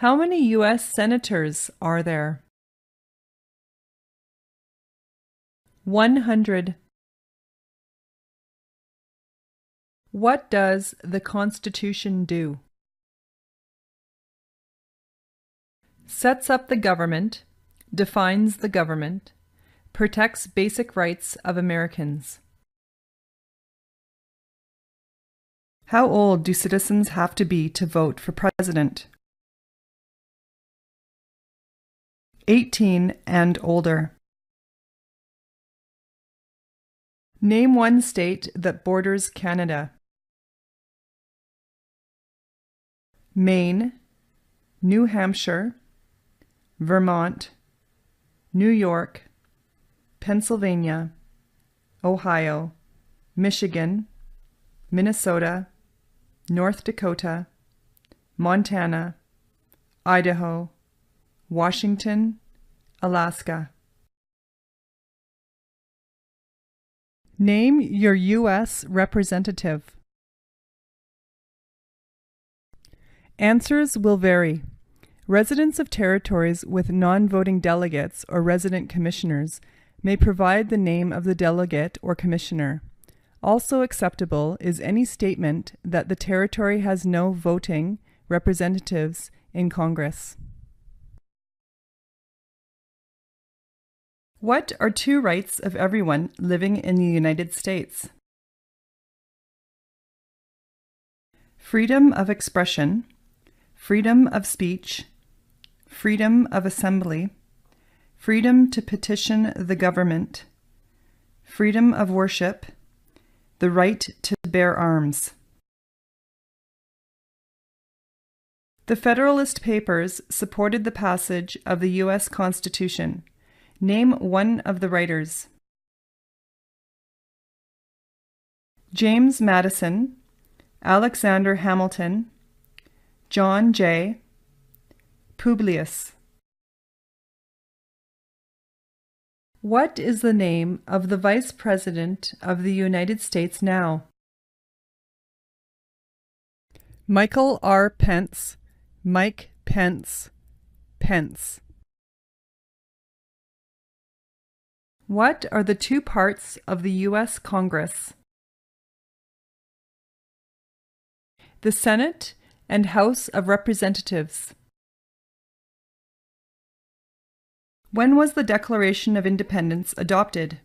How many U.S. senators are there? 100. What does the Constitution do? Sets up the government, defines the government, protects basic rights of Americans. How old do citizens have to be to vote for president? 18 and older. Name one state that borders Canada. Maine, New Hampshire, Vermont, New York, Pennsylvania, Ohio, Michigan, Minnesota, North Dakota, Montana, Idaho, Washington, Alaska. Name your U.S. representative. Answers will vary. Residents of territories with non-voting delegates or resident commissioners may provide the name of the delegate or commissioner. Also acceptable is any statement that the territory has no voting representatives in Congress. What are two rights of everyone living in the United States? Freedom of expression, freedom of speech, freedom of assembly, freedom to petition the government, freedom of worship, the right to bear arms. The Federalist Papers supported the passage of the U.S. Constitution. Name one of the writers. James Madison, Alexander Hamilton, John Jay, Publius. What is the name of the Vice President of the United States now? Michael R. Pence, Mike Pence, Pence. What are the two parts of the U.S. Congress? The Senate and House of Representatives. When was the Declaration of Independence adopted?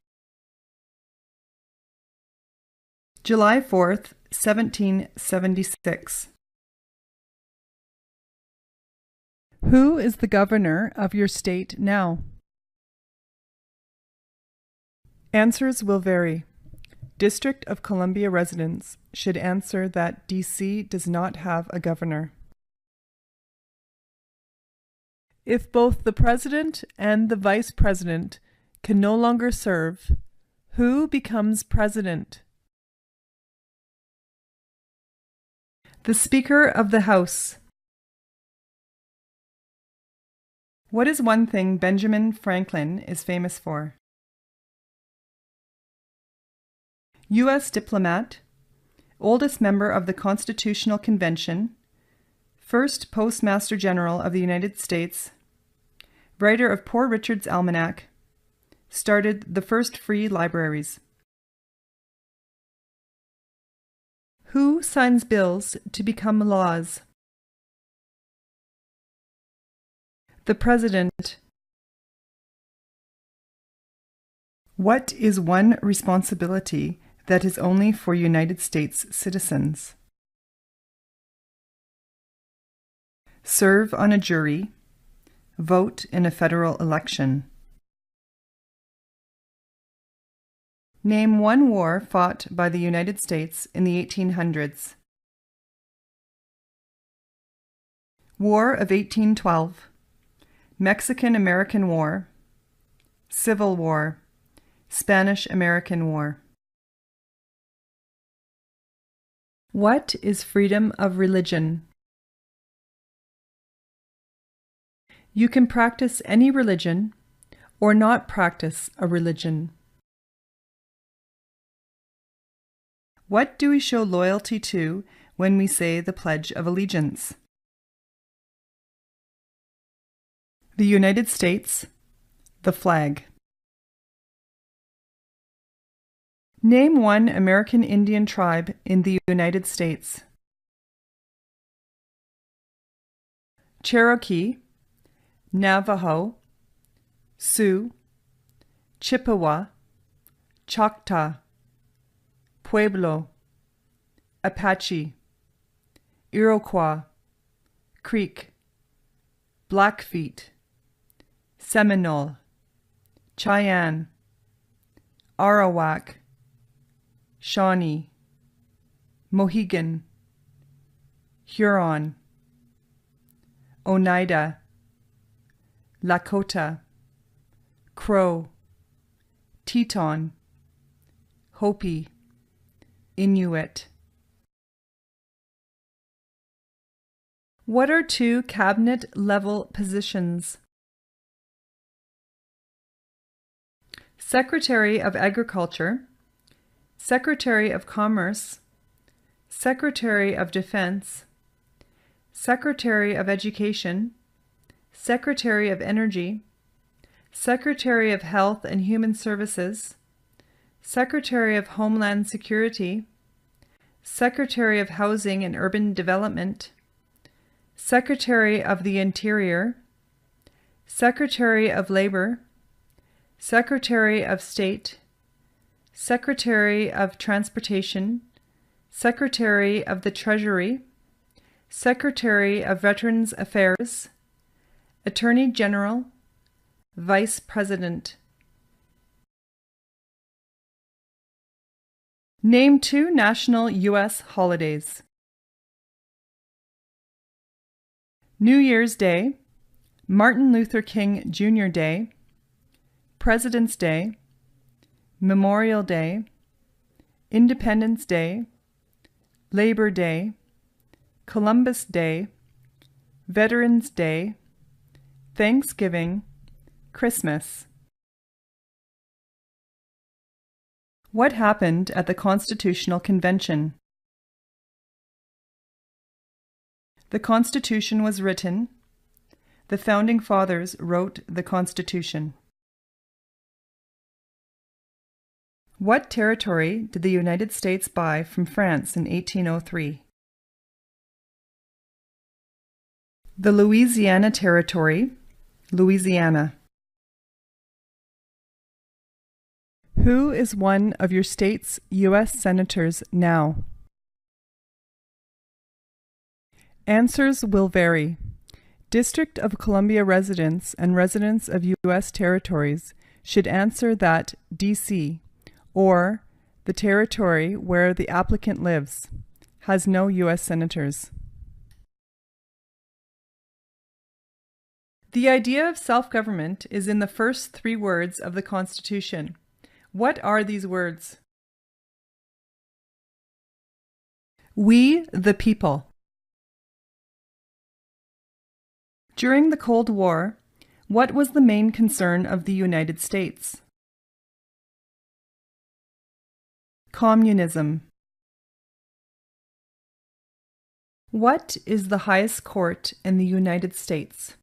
July 4th, 1776. Who is the governor of your state now? Answers will vary. District of Columbia residents should answer that D.C. does not have a governor. If both the president and the vice president can no longer serve, who becomes president? The Speaker of the House. What is one thing Benjamin Franklin is famous for? U.S. diplomat, oldest member of the Constitutional Convention, first Postmaster General of the United States, writer of Poor Richard's Almanac, started the first free libraries. Who signs bills to become laws? The President. What is one responsibility that is only for United States citizens? Serve on a jury, vote in a federal election. Name one war fought by the United States in the 1800s. War of 1812, Mexican-American War, Civil War, Spanish-American War. What is freedom of religion? You can practice any religion or not practice a religion. What do we show loyalty to when we say the Pledge of Allegiance? The United States, the flag. Name one American Indian tribe in the United States. Cherokee, Navajo, Sioux, Chippewa, Choctaw, Pueblo, Apache, Iroquois, Creek, Blackfeet, Seminole, Cheyenne, Arawak, Shawnee, Mohegan, Huron, Oneida, Lakota, Crow, Teton, Hopi, Inuit. What are two cabinet-level positions? Secretary of Agriculture, Secretary of Commerce, Secretary of Defense, Secretary of Education, Secretary of Energy, Secretary of Health and Human Services, Secretary of Homeland Security, Secretary of Housing and Urban Development, Secretary of the Interior, Secretary of Labor, Secretary of State, Secretary of Transportation, Secretary of the Treasury, Secretary of Veterans Affairs, Attorney General, Vice President. Name two national U.S. holidays. New Year's Day, Martin Luther King Jr. Day, President's Day, Memorial Day, Independence Day, Labor Day, Columbus Day, Veterans Day, Thanksgiving, Christmas. What happened at the Constitutional Convention? The Constitution was written. The Founding Fathers wrote the Constitution. What territory did the United States buy from France in 1803? The Louisiana Territory, Louisiana. Who is one of your state's U.S. senators now? Answers will vary. District of Columbia residents and residents of U.S. territories should answer that D.C., or the territory where the applicant lives, has no U.S. senators. The idea of self-government is in the first three words of the Constitution. What are these words? We, the people. During the Cold War, what was the main concern of the United States? Communism. What is the highest court in the United States?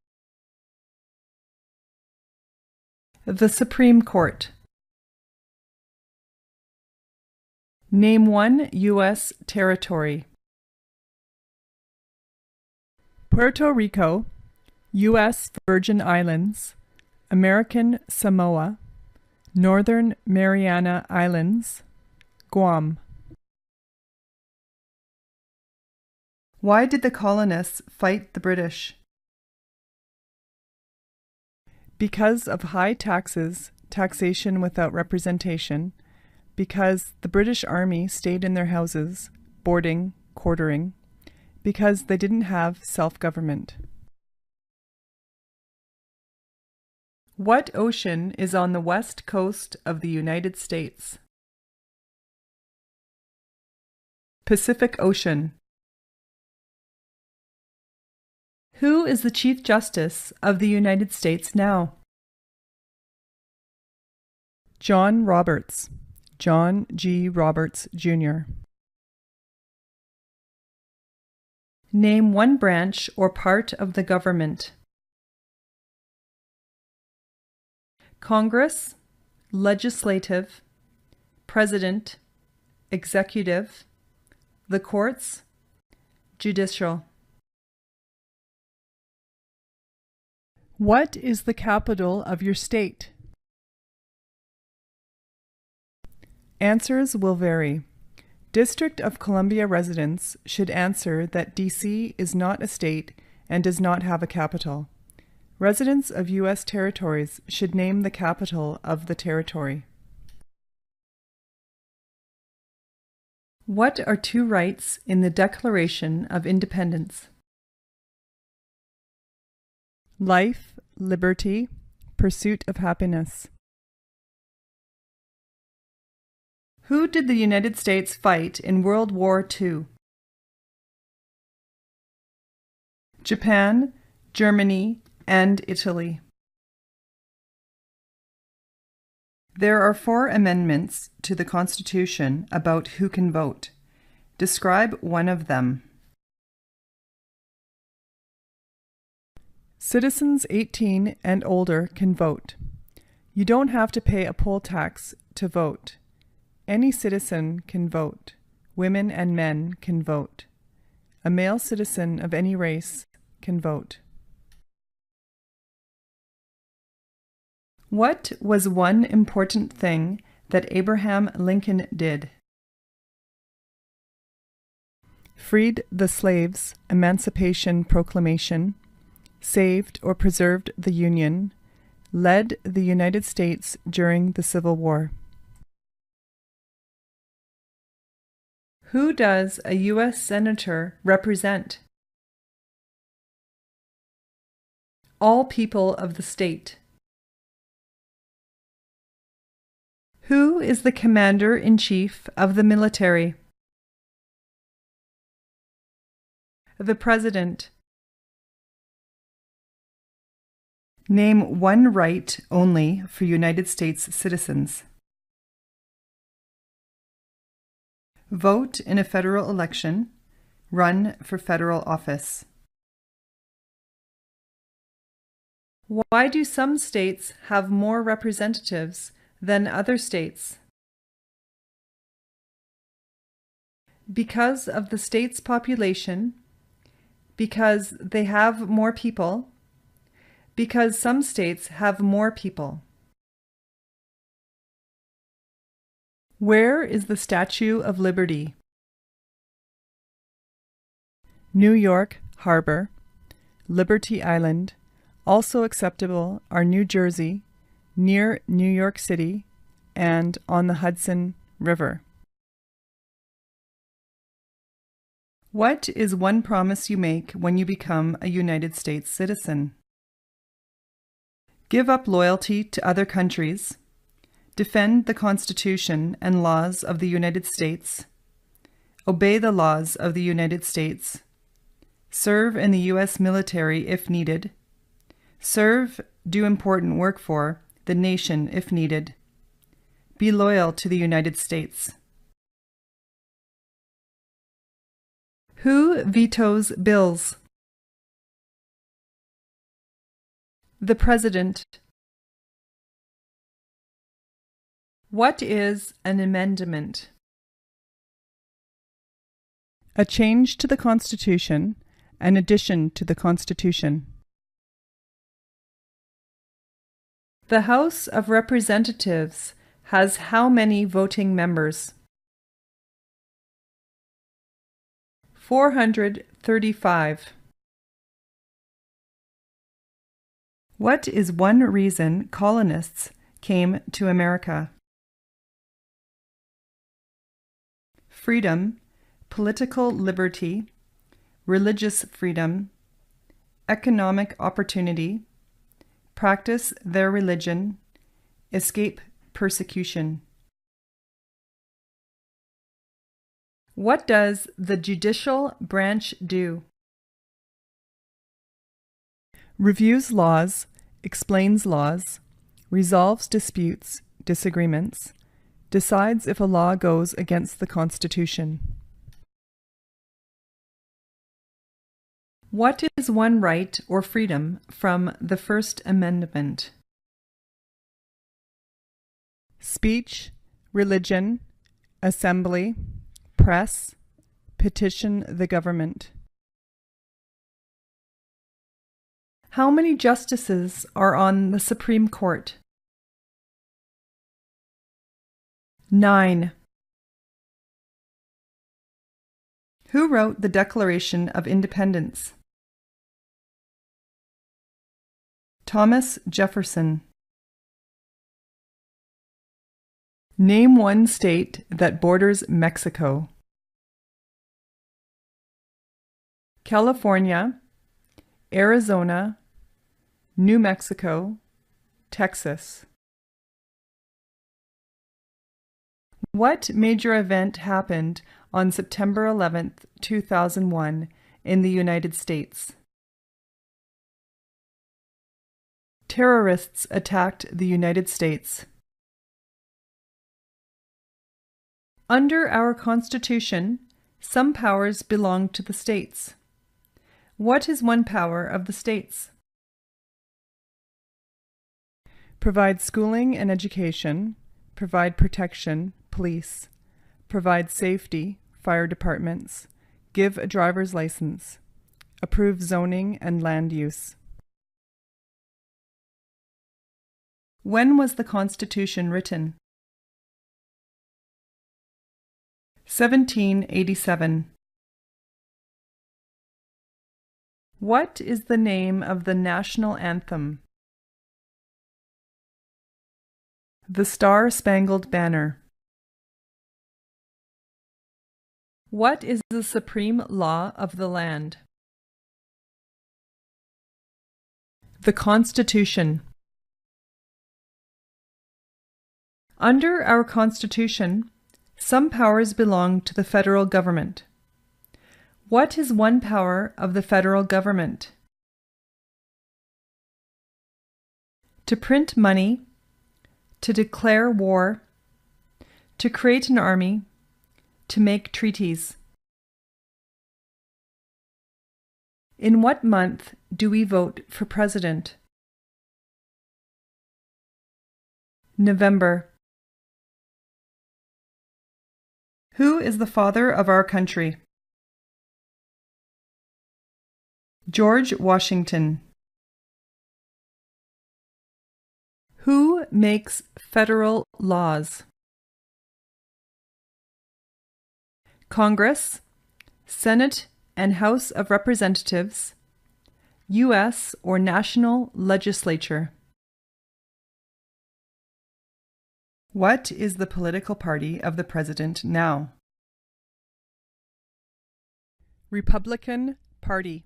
The Supreme Court. Name one U.S. territory. Puerto Rico, U.S. Virgin Islands, American Samoa, Northern Mariana Islands, Guam. Why did the colonists fight the British? Because of high taxes, taxation without representation, because the British Army stayed in their houses, boarding, quartering, because they didn't have self-government. What ocean is on the west coast of the United States? Pacific Ocean. Who is the Chief Justice of the United States now? John Roberts. John G. Roberts, Jr. Name one branch or part of the government. Congress, legislative, president, executive, the courts, judicial. What is the capital of your state? Answers will vary. District of Columbia residents should answer that DC is not a state and does not have a capital. Residents of U.S. territories should name the capital of the territory. What are two rights in the Declaration of Independence? Life, liberty, pursuit of happiness. Who did the United States fight in World War II? Japan, Germany, and Italy. There are 4 amendments to the Constitution about who can vote. Describe one of them. Citizens 18 and older can vote. You don't have to pay a poll tax to vote. Any citizen can vote. Women and men can vote. A male citizen of any race can vote. What was one important thing that Abraham Lincoln did? Freed the slaves, Emancipation Proclamation, saved or preserved the Union, led the United States during the Civil War. Who does a U.S. Senator represent? All people of the state. Who is the Commander-in-Chief of the military? The President. Name one right only for United States citizens. Vote in a federal election. Run for federal office. Why do some states have more representatives than other states? Because of the state's population, because they have more people, because some states have more people. Where is the Statue of Liberty? New York Harbor, Liberty Island. Also acceptable are New Jersey, near New York City, and on the Hudson River. What is one promise you make when you become a United States citizen? Give up loyalty to other countries. Defend the Constitution and laws of the United States. Obey the laws of the United States. Serve in the U.S. military if needed. Serve, do important work for, the nation if needed. Be loyal to the United States. Who vetoes bills? The President. What is an amendment? A change to the Constitution, an addition to the Constitution. The House of Representatives has how many voting members? 435. What is one reason colonists came to America? Freedom, political liberty, religious freedom, economic opportunity, practice their religion, escape persecution. What does the judicial branch do? Reviews laws, explains laws, resolves disputes, disagreements, decides if a law goes against the Constitution. What is one right or freedom from the First Amendment? speech, religion, assembly, press, petition the government. How many justices are on the Supreme Court? 9. Who wrote the Declaration of Independence? Thomas Jefferson. Name one state that borders Mexico. California, Arizona, New Mexico, Texas. What major event happened on September 11, 2001, in the United States? Terrorists attacked the United States. Under our Constitution, some powers belong to the states. What is one power of the states? Provide schooling and education, provide protection, police, provide safety, fire departments, give a driver's license, approve zoning and land use. When was the Constitution written? 1787. What is the name of the national anthem? The Star-Spangled Banner. What is the supreme law of the land? The Constitution. Under our Constitution, some powers belong to the federal government. What is one power of the federal government? To print money, to declare war, to create an army, to make treaties. In what month do we vote for president? November. Who is the father of our country? George Washington. Who makes federal laws? Congress, Senate and House of Representatives, U.S. or national legislature. What is the political party of the president now? Republican Party.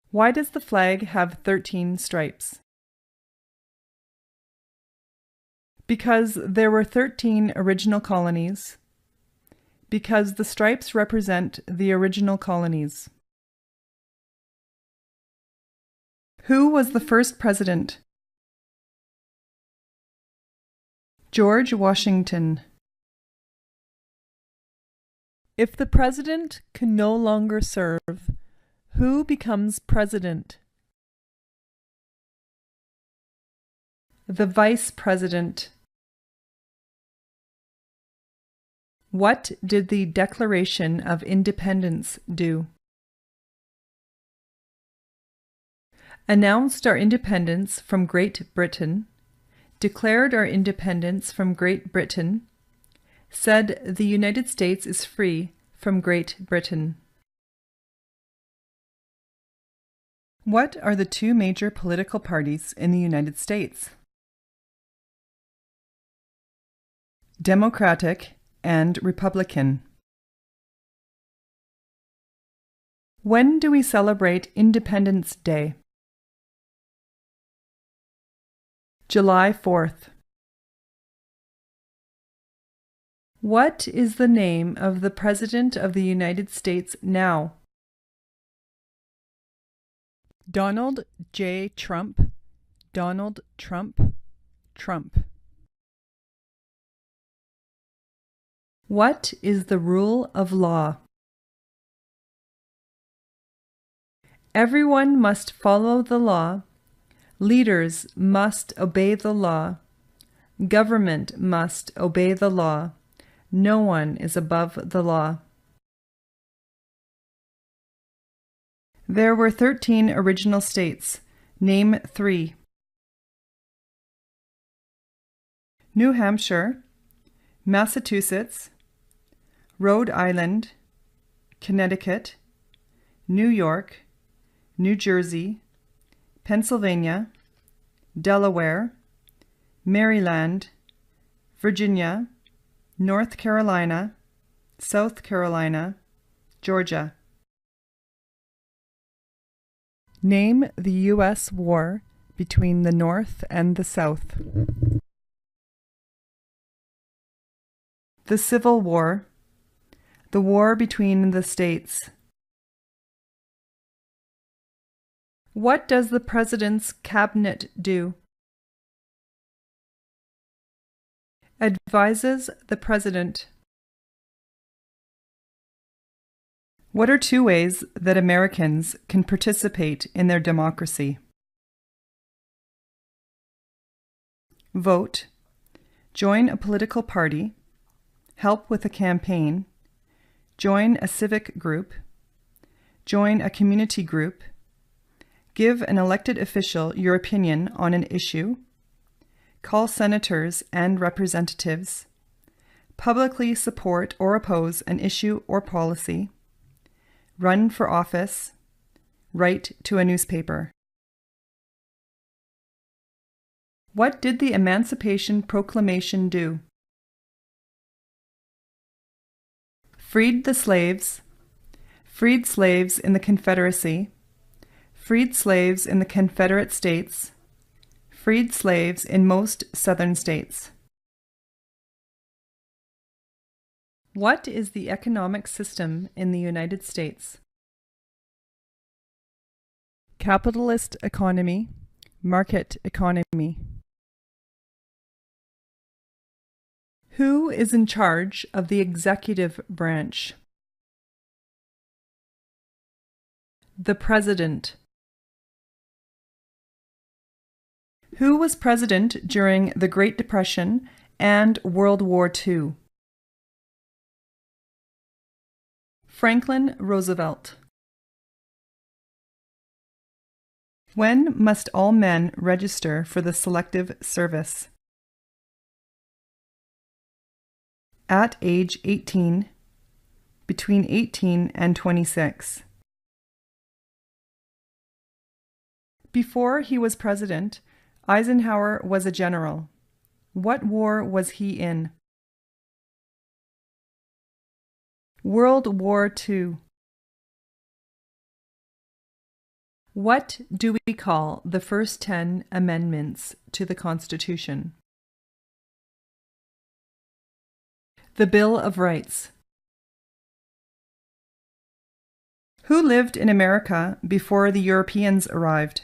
Why does the flag have 13 stripes? Because there were 13 original colonies. Because the stripes represent the original colonies. Who was the first president? George Washington. If the president can no longer serve, who becomes president? The vice president. What did the Declaration of Independence do? Announced our independence from Great Britain, declared our independence from Great Britain, said the United States is free from Great Britain. What are the two major political parties in the United States? Democratic and Republican. When do we celebrate Independence Day? July 4th. What is the name of the President of the United States now? Donald J. Trump. Donald Trump. Trump. What is the rule of law? Everyone must follow the law, Leaders must obey the law. Government must obey the law. No one is above the law. There were 13 original states. Name 3. New Hampshire, Massachusetts, Rhode Island, Connecticut, New York, New Jersey, Pennsylvania, Delaware, Maryland, Virginia, North Carolina, South Carolina, Georgia. Name the U.S. war between the North and the South. The Civil War, the war between the states. What does the President's cabinet do? Advises the President. What are 2 ways that Americans can participate in their democracy? Vote, join a political party, help with a campaign, join a civic group, join a community group, give an elected official your opinion on an issue, call senators and representatives, publicly support or oppose an issue or policy, run for office, write to a newspaper. What did the Emancipation Proclamation do? Freed the slaves, freed slaves in the Confederacy, freed slaves in the Confederate States, freed slaves in most southern states. What is the economic system in the United States? Capitalist economy, market economy. Who is in charge of the executive branch? The President. Who was president during the Great Depression and World War II? Franklin Roosevelt. When must all men register for the Selective Service? At age 18, between 18 and 26. Before he was president, Eisenhower was a general. What war was he in? World War II. What do we call the first 10 amendments to the Constitution? The Bill of Rights. Who lived in America before the Europeans arrived?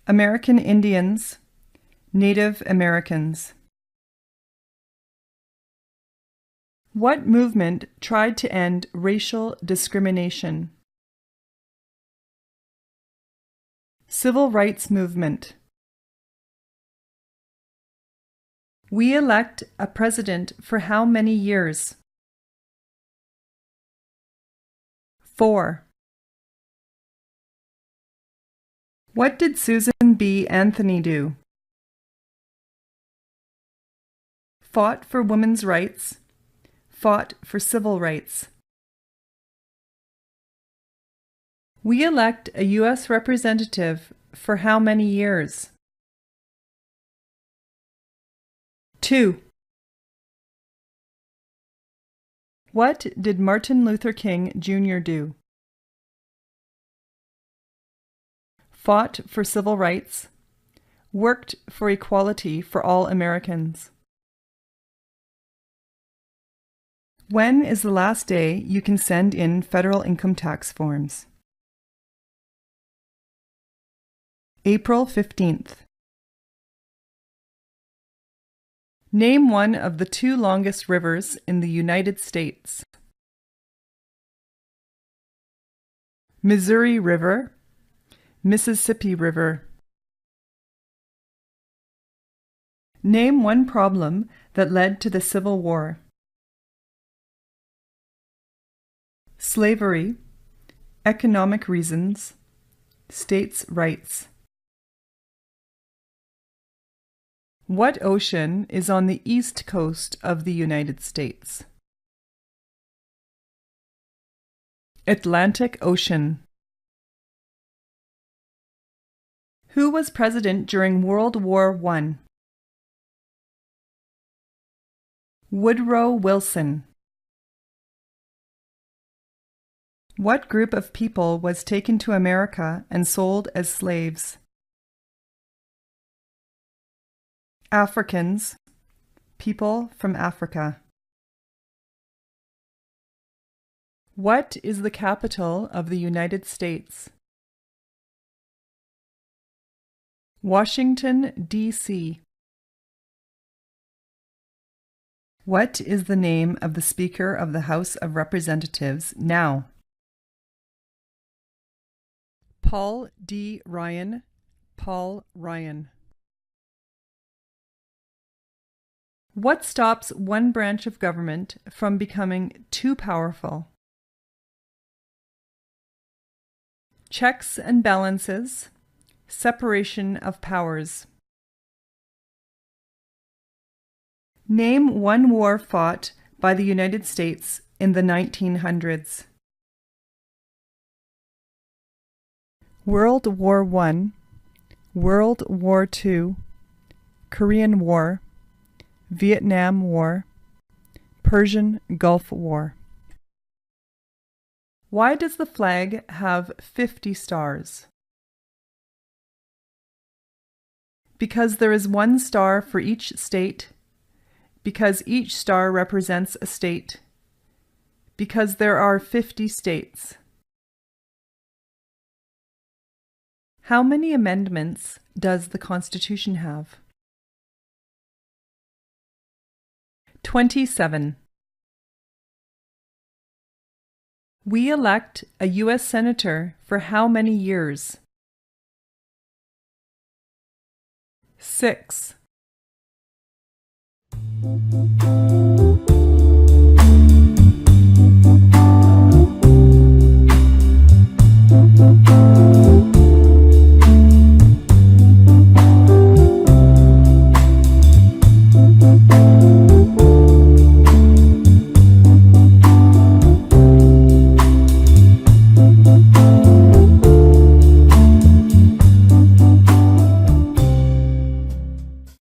American Indians, Native Americans. What movement tried to end racial discrimination? Civil Rights Movement. We elect a president for how many years? 4. What did Susan B. Anthony do? Fought for women's rights, fought for civil rights. We elect a U.S. representative for how many years? 2. What did Martin Luther King Jr. do? Fought for civil rights, worked for equality for all Americans. When is the last day you can send in federal income tax forms? April 15th. Name one of the 2 longest rivers in the United States. Missouri River, Mississippi River. Name one problem that led to the Civil War. Slavery, economic reasons, states' rights. What ocean is on the east coast of the United States? Atlantic Ocean. Who was president during World War I? Woodrow Wilson. What group of people was taken to America and sold as slaves? Africans, people from Africa. What is the capital of the United States? Washington, D.C. What is the name of the Speaker of the House of Representatives now? Paul D. Ryan, Paul Ryan. What stops one branch of government from becoming too powerful? Checks and balances, separation of powers. Name one war fought by the United States in the 1900s. World War I, World War II, Korean War, Vietnam War, Persian Gulf War. Why does the flag have 50 stars? Because there is one star for each state, because each star represents a state, because there are 50 states. How many amendments does the Constitution have? 27. We elect a U.S. Senator for how many years? 6.